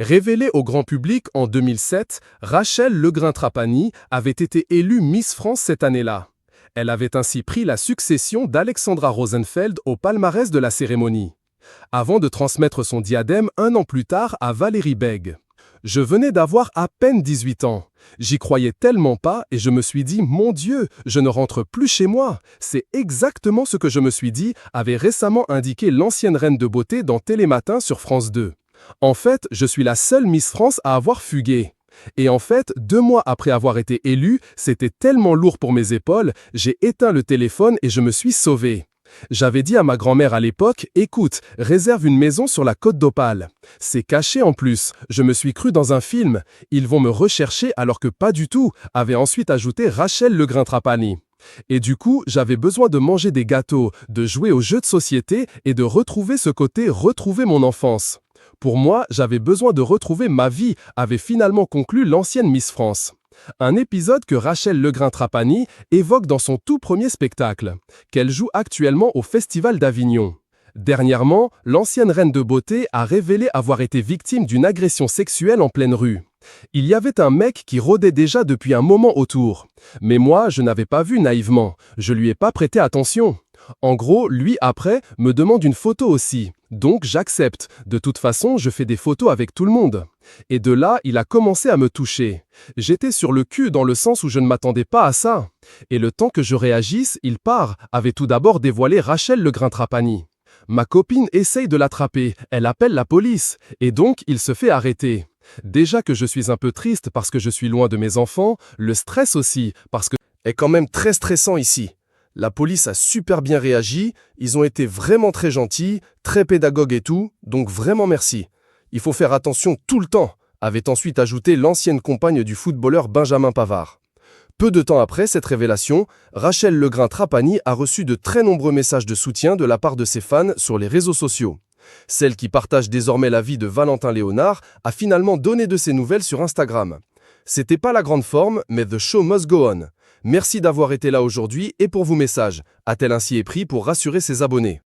Révélée au grand public en 2007, Rachel Legrain-Trapani avait été élue Miss France cette année-là. Elle avait ainsi pris la succession d'Alexandra Rosenfeld au palmarès de la cérémonie, avant de transmettre son diadème un an plus tard à Valérie Bègue. Je venais d'avoir à peine 18 ans. J'y croyais tellement pas et je me suis dit « Mon Dieu, je ne rentre plus chez moi !» C'est exactement ce que je me suis dit, avait récemment indiqué l'ancienne reine de beauté dans Télématin sur France 2. En fait, je suis la seule Miss France à avoir fugué. Et en fait, 2 mois après avoir été élue, c'était tellement lourd pour mes épaules, j'ai éteint le téléphone et je me suis sauvé. J'avais dit à ma grand-mère à l'époque, écoute, réserve une maison sur la Côte d'Opale. C'est caché en plus, je me suis cru dans un film. Ils vont me rechercher alors que pas du tout, avait ensuite ajouté Rachel Legrain-Trapani. Et du coup, j'avais besoin de manger des gâteaux, de jouer aux jeux de société et de retrouver ce côté retrouver mon enfance. Pour moi, j'avais besoin de retrouver ma vie, avait finalement conclu l'ancienne Miss France. Un épisode que Rachel Legrain-Trapani évoque dans son tout premier spectacle, qu'elle joue actuellement au Festival d'Avignon. Dernièrement, l'ancienne reine de beauté a révélé avoir été victime d'une agression sexuelle en pleine rue. Il y avait un mec qui rôdait déjà depuis un moment autour. Mais moi, je n'avais pas vu naïvement, je lui ai pas prêté attention. En gros, lui après me demande une photo aussi, donc j'accepte. De toute façon, je fais des photos avec tout le monde. Et de là, il a commencé à me toucher. J'étais sur le cul dans le sens où je ne m'attendais pas à ça. Et le temps que je réagisse, il part, avait tout d'abord dévoilé Rachel Legrain-Trapani. Ma copine essaye de l'attraper, elle appelle la police, et donc il se fait arrêter. Déjà que je suis un peu triste parce que je suis loin de mes enfants, le stress aussi, parce que est quand même très stressant ici. La police a super bien réagi, ils ont été vraiment très gentils, très pédagogues et tout, donc vraiment merci. Il faut faire attention tout le temps, avait ensuite ajouté l'ancienne compagne du footballeur Benjamin Pavard. Peu de temps après cette révélation, Rachel Legrain-Trapani a reçu de très nombreux messages de soutien de la part de ses fans sur les réseaux sociaux. Celle qui partage désormais la vie de Valentin Léonard a finalement donné de ses nouvelles sur Instagram. C'était pas la grande forme, mais the show must go on. Merci d'avoir été là aujourd'hui et pour vos messages, a-t-elle ainsi épris pour rassurer ses abonnés.